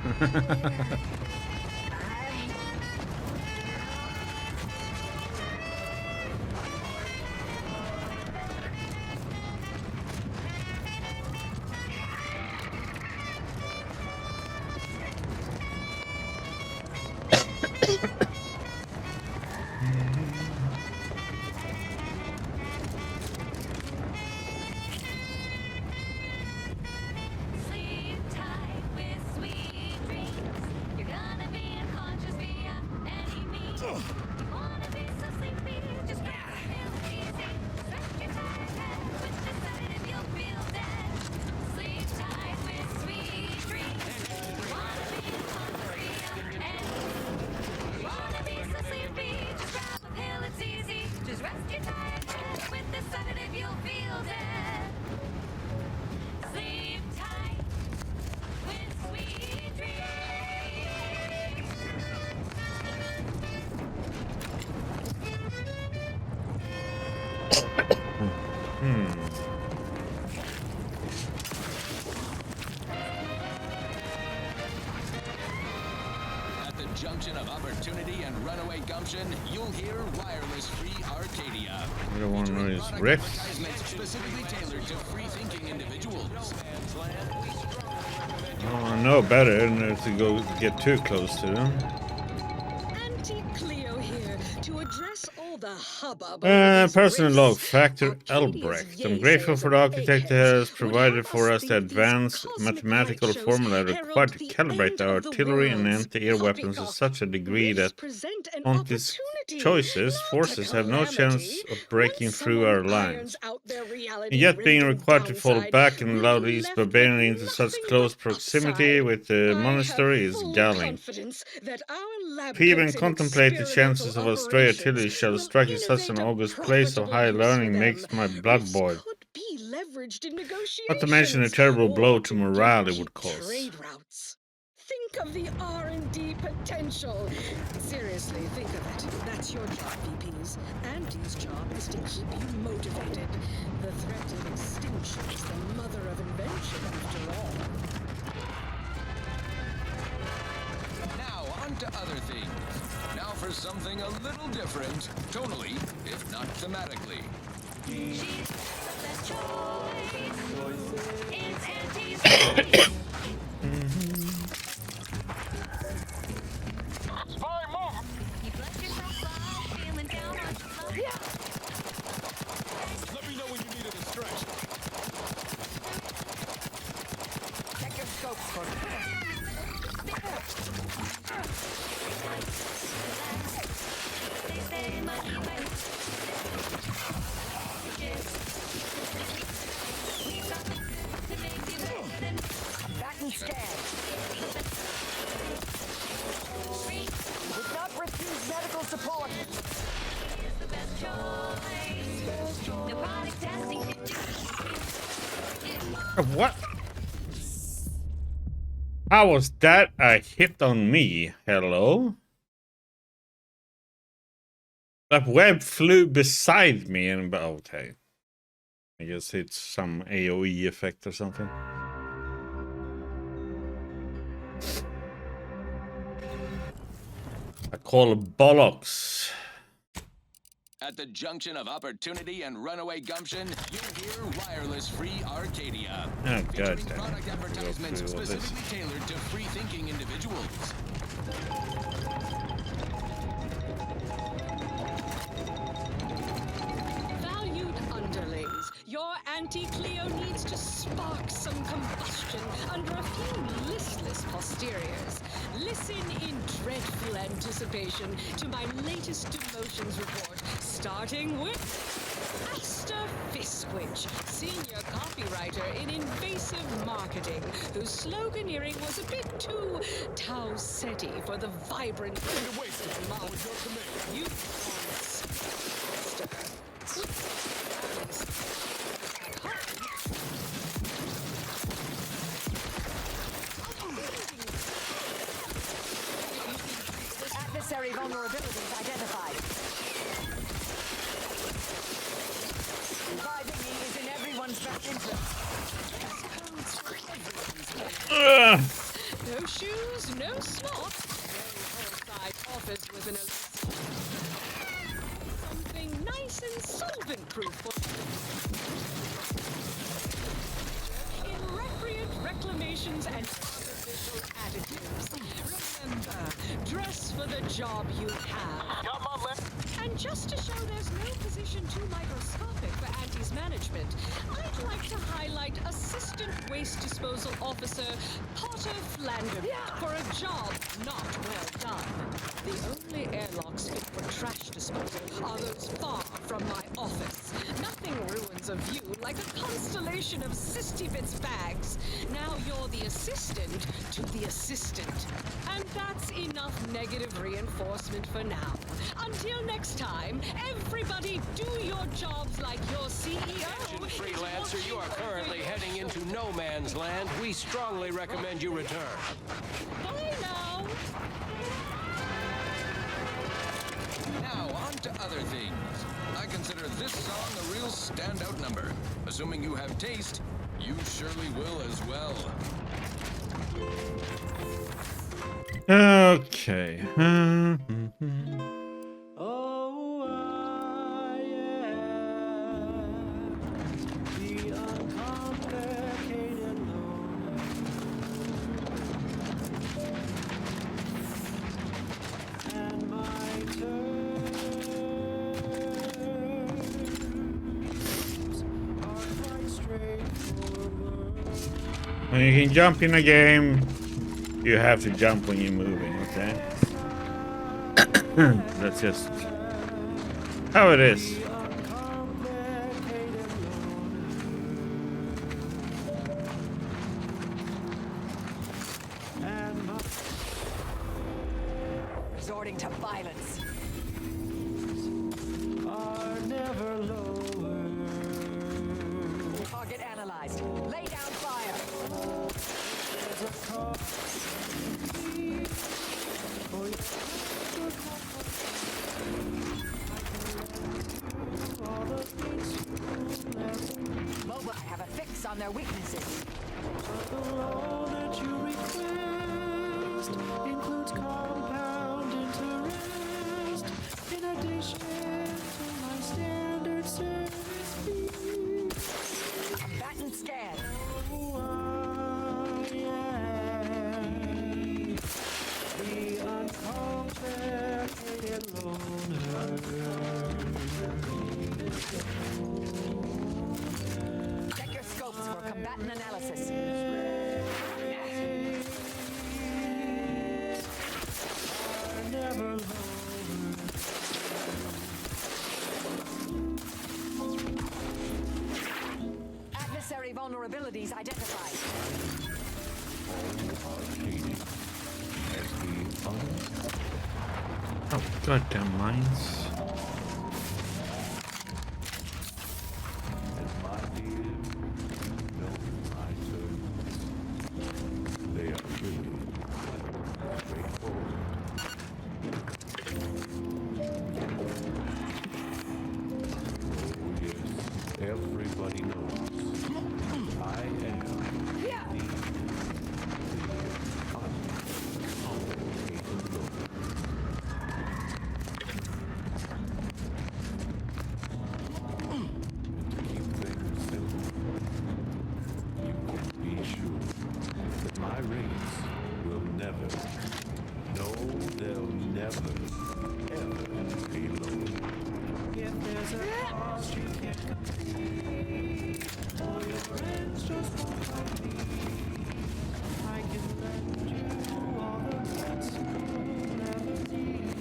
sleep tight with sweet dreams. You're gonna be unconscious via any means. You wanna be so sleepy, just grab a pill, it's easy. Stretch your tired head with the sedative, you'll feel dead. Sleep tight with sweet dreams. You wanna be unconscious via any means. You wanna be so sleepy, just grab a pill, it's easy. Just rest your tired head with the sedative, you'll feel dead. Sleep tight with sweet dreams. At the junction of opportunity and runaway gumption, you'll hear wireless free Arcadia. I don't want to know his riffs. Advertisements specifically tailored to free-thinking individuals. I know better than to go get too close to them. Auntie Cleo here to address all the hubbub. over these Personal log, rifts. Factor Albrecht. I'm grateful for the architect that has provided for us the advanced mathematical formula required to calibrate our artillery and anti-air weapons to such a degree that Ponti's choices forces have no chance of breaking through our lines. And yet being required to fall back and allow these barbarians into such close proximity with the monastery is galling. Confidence that our lab If he even coats in contemplate the chances of a stray artillery operations shell will striking such an innovate a august place of profitable high use for learning them, makes my blood boil. could be leveraged in Not to mention the negotiations terrible or blow to to morale it gatekeep would cause. trade routes. Think of the R&D potential. Seriously, think of it. That's your job, VPs. Andy's job is to keep you motivated. The threat of extinction is the mother of invention, after all. Now, on to other things. Now for something a little different, tonally, if not thematically. Spy, move! Let me know when you need it to stretch. Check your scopes for back and scan. Would not refuse medical support. What? How was that a hit on me? Hello? That web flew beside me and okay. I guess it's some AoE effect or something. I call bollocks. At the junction of opportunity and runaway gumption, you hear Wireless Free Arcadia. Oh, God Featuring damn it. product advertisements Go through all this. specifically tailored to free-thinking individuals. Valued underlings, your anti-Cleo needs to spark some combustion under a few listless posteriors. Listen in dreadful anticipation to my latest demotions report, starting with Asta Fiskwich, senior copywriter in invasive marketing, whose sloganeering was a bit too Tau-Ceti for the vibrant model. You Adversary vulnerabilities identified. Reviving me is in everyone's best interest. No shoes, no slop. No outside office with an something nice and solvent-proof for in recreant reclamations and artificial additives. Remember, dress for the job you have. And just to show there's no position too microscopic for Andy's management, I'd like to highlight Assistant Waste Disposal Officer Potter Flanderman for a job not well done. The only airlocks fit for trash disposal are those far from my office. Nothing ruins a view like a constellation of Sisty-Bits bags. Now you're the assistant to the assistant. And that's enough negative reinforcement for now. Until next time, everybody do your jobs like your CEO. Freelancer, you are currently heading into no man's land. We strongly recommend you return. Bye now. Now, on to other things. I consider this song a real standout number. Assuming you have taste, you surely will as well. Okay. When you can jump in a game, you have to jump when you're moving, okay? That's just how it is. resorting to violence. Are never lower. Target analyzed. Lay down fire. There's a cost for you. Mobile have a fix on their weaknesses. The role that you request includes compound interest in addition to my standard service fees. Combatant scan. Oh, I am the uncomplicated loner. Check your scopes for combatant analysis. Never Adversary vulnerabilities identified. Oh, goddamn mines. They are really straightforward. Oh yes, everybody knows I am the uncomplicated loner. To keep things simple, you can be sure that my rates will never, no, they'll never, ever be low. If there's a cost you can't complete, or your friends just won't like me, I can lend you all the guts you'll ever need.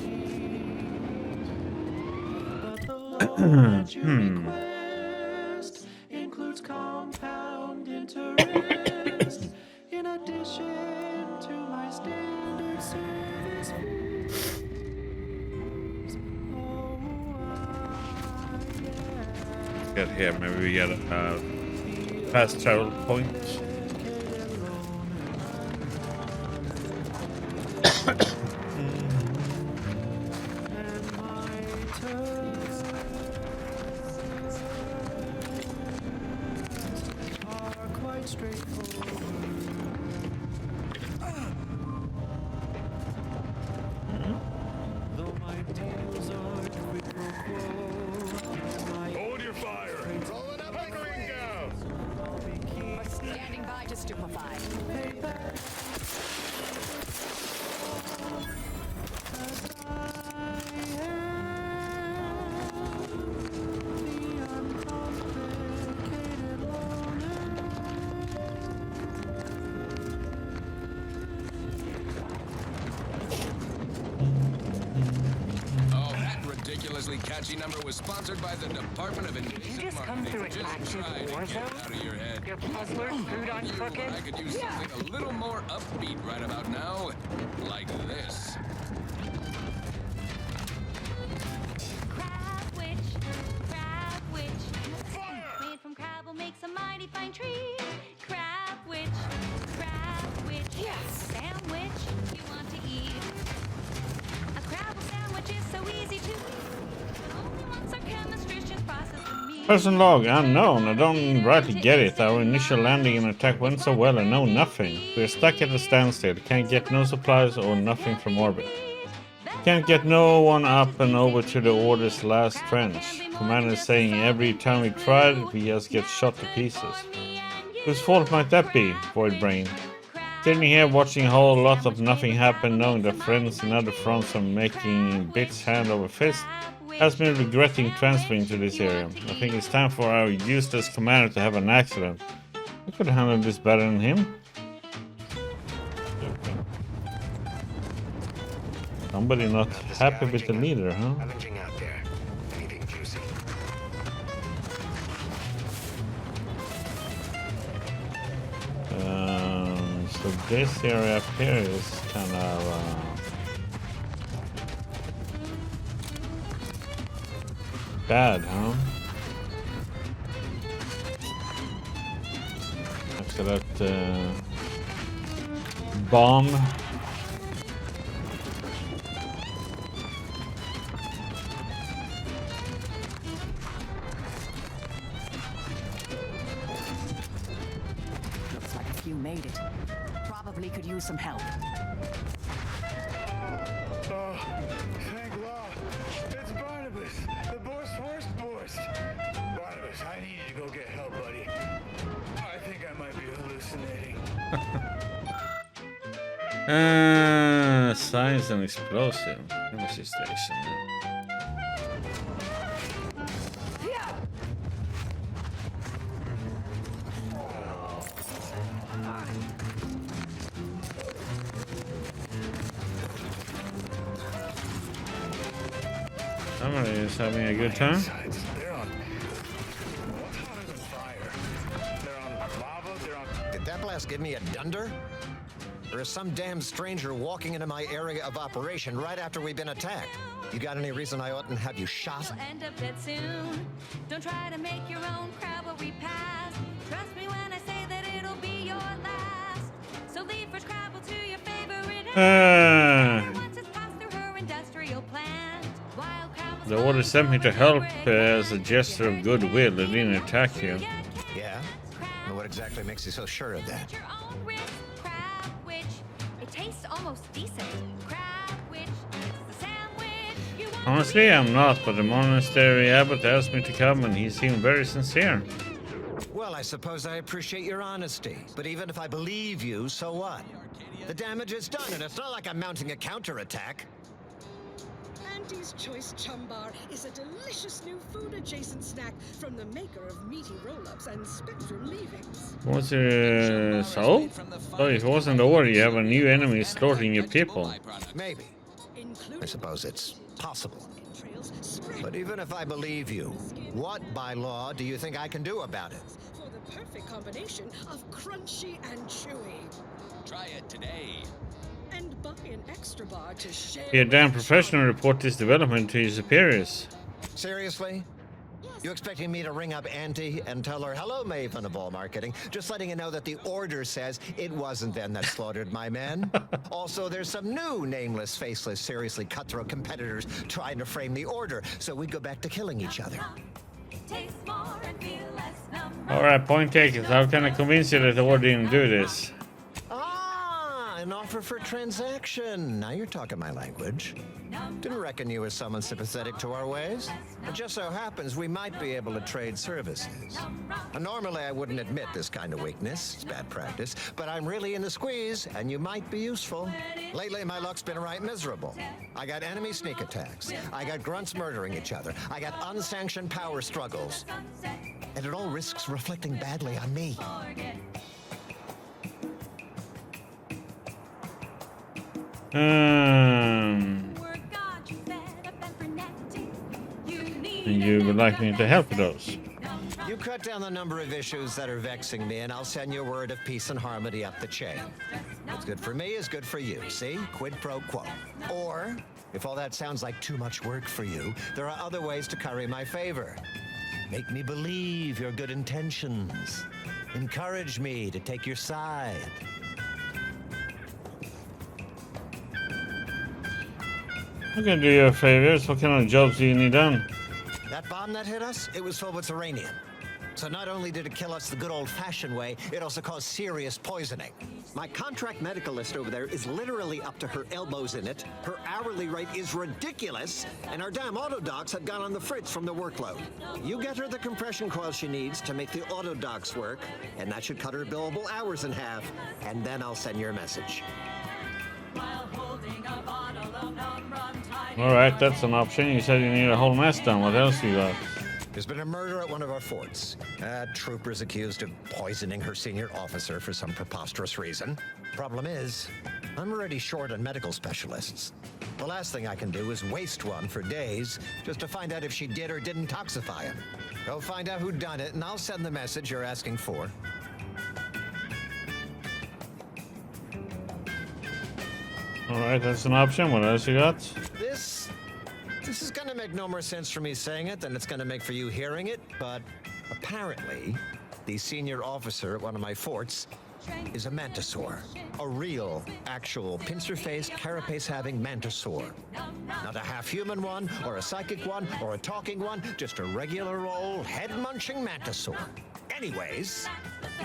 But the loan that you request includes compound interest in addition to my standard service fees. Get here, maybe we get a fast travel point. Are quite straightforward. Though my deals are quid pro quo, Hold your fire! Roll it up like Ringo! Standing by to stupefy. Oh, that ridiculously catchy number was sponsored by the Department of Invasive just come Marketing. through an Just active try to war get it zone? out of your head. Your puzzler screwed on crooked? I could use something a little more upbeat right about now, like this. Crab witch. Made from crab will make some mighty fine trees. Crab witch. Yes. Sandwich you want to eat. A crabble sandwich is so easy to eat. But only once our chemistricians process the meat. Person log unknown. I don't rightly get it. Our initial landing and attack went so well and know nothing. We're stuck at a standstill. Can't get no supplies or nothing from orbit. Can't get no one up and over to the order's last trench. Commander is saying every time we tried, we just get shot to pieces. Whose fault might that be, Void Brain? Sitting here watching a whole lot of nothing happen, knowing that friends in other fronts are making bits hand over fist, has me regretting transferring to this area. I think it's time for our useless commander to have an accident. I could handle this better than him. Somebody not happy with the leader, huh? Avenging out there. Anything juicy? So this area up here is kind of Bad, huh? After that bomb. Looks like a few made it. Probably could use some help. Oh, thank law. It's Barnabas, the Borst. Barnabas, I need you to go get help, buddy. I think I might be hallucinating. Science and explosive. Energy station. Somebody is having a good time. They're on. What's hotter than fire? They're on lava. They're on. Did that blast give me a dunder? Or is some damn stranger walking into my area of operation right after we've been attacked? You got any reason I oughtn't have you shot? We'll end up dead soon. Don't try to make your own crowd where we pass. Trust me when I say that it'll be your last. So leave for Scrabble to your favorite once it's passed through her industrial plant. Wild crowd The order sent me to help as a gesture of goodwill. They didn't attack you. Yeah? And what exactly makes you so sure of that? your own risk. Crabwich, it tastes almost decent. Crabwich, it's the sandwich you want. Honestly, I'm not, but the monastery abbot asked me to come and he seemed very sincere. Well, I suppose I appreciate your honesty. But even if I believe you, so what? The damage is done, and it's not like I'm mounting a counterattack. Auntie's Choice Chum Bar is a delicious new food-adjacent snack from the maker of meaty roll-ups and spectrum leavings. What's so? So if it wasn't over, you have a new enemy slaughtering your people. Maybe. I suppose it's possible. But even if I believe you, what by law do you think I can do about it? For the perfect combination of crunchy and chewy. Try it today. And buy an extra bar to share. Be a damn professional, report this development to your superiors. Seriously? You expecting me to ring up Auntie and tell her, hello, Maven of all marketing, just letting you know that the order says it wasn't them that slaughtered my men. Also, there's some new nameless, faceless, seriously cutthroat competitors trying to frame the order, so we go back to killing each other. Alright, point taken. How can I convince you that the order didn't do this? An offer for transaction. Now you're talking my language. Didn't reckon you were someone sympathetic to our ways. It just so happens we might be able to trade services. Normally I wouldn't admit this kind of weakness. It's bad practice. But I'm really in the squeeze, and you might be useful. Lately my luck's been right miserable. I got enemy sneak attacks. I got grunts murdering each other. I got unsanctioned power struggles. And it all risks reflecting badly on me. And you would like me to help with those? You cut down the number of issues that are vexing me, and I'll send you a word of peace and harmony up the chain. What's good for me is good for you, see? Quid pro quo. Or, if all that sounds like too much work for you, there are other ways to curry my favor. Make me believe your good intentions. Encourage me to take your side. I can do you a favor. What kind of jobs do you need done? That bomb that hit us, it was filled with uranium. So not only did it kill us the good old-fashioned way, it also caused serious poisoning. My contract medicalist over there is literally up to her elbows in it. Her hourly rate is ridiculous, and our damn auto docs have gone on the fritz from the workload. You get her the compression coil she needs to make the auto docs work, and that should cut her billable hours in half, and then I'll send your message. Alright, that's an option. You said you need a whole mess done. What else you got? There's been a murder at one of our forts. Trooper's accused of poisoning her senior officer for some preposterous reason. Problem is, I'm already short on medical specialists. The last thing I can do is waste one for days just to find out if she did or didn't toxify him. Go find out who done it, and I'll send the message you're asking for. Alright, that's an option. What else you got? This This is gonna make no more sense for me saying it than it's gonna make for you hearing it, but apparently, the senior officer at one of my forts is a mantisaur. A real, actual, pincer-faced, carapace-having mantisaur. Not a half-human one, or a psychic one, or a talking one, just a regular old head-munching mantisaur. Anyways,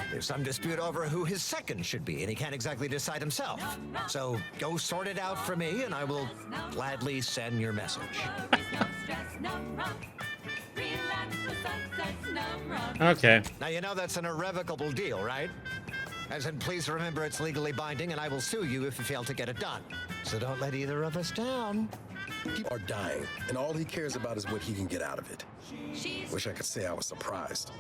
there's some dispute over who his second should be, and he can't exactly decide himself. So go sort it out for me, and I will gladly send your message. Okay. Now, you know that's an irrevocable deal, right? As in, please remember it's legally binding, and I will sue you if you fail to get it done. So don't let either of us down. People are dying, and all he cares about is what he can get out of it. Wish I could say I was surprised.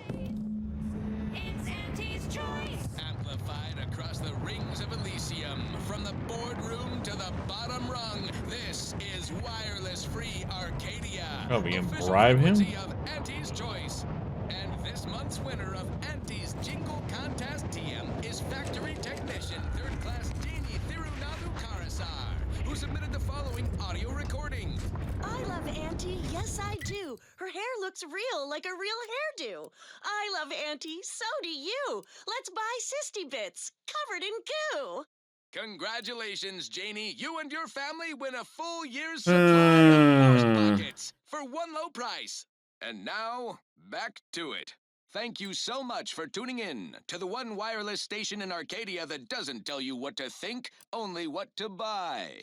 It's Auntie's choice. Amplified across the rings of Elysium, from the boardroom to the bottom rung, this is wireless-free Arcadia. Oh, we can official bribe him? frequency of Auntie's choice. And this month's winner of Auntie's Jingle Contest TM is factory technician, third-class Jeannie Thirunadu Karasar, who submitted the following audio recording. I love Auntie, yes I do. Her hair looks real, like a real hairdo. I love Auntie, so do you. Let's buy Sisty Bits, covered in goo. Congratulations, Janie. You and your family win a full year's supply of Force Pockets for one low price. And now, back to it. Thank you so much for tuning in to the one wireless station in Arcadia that doesn't tell you what to think, only what to buy.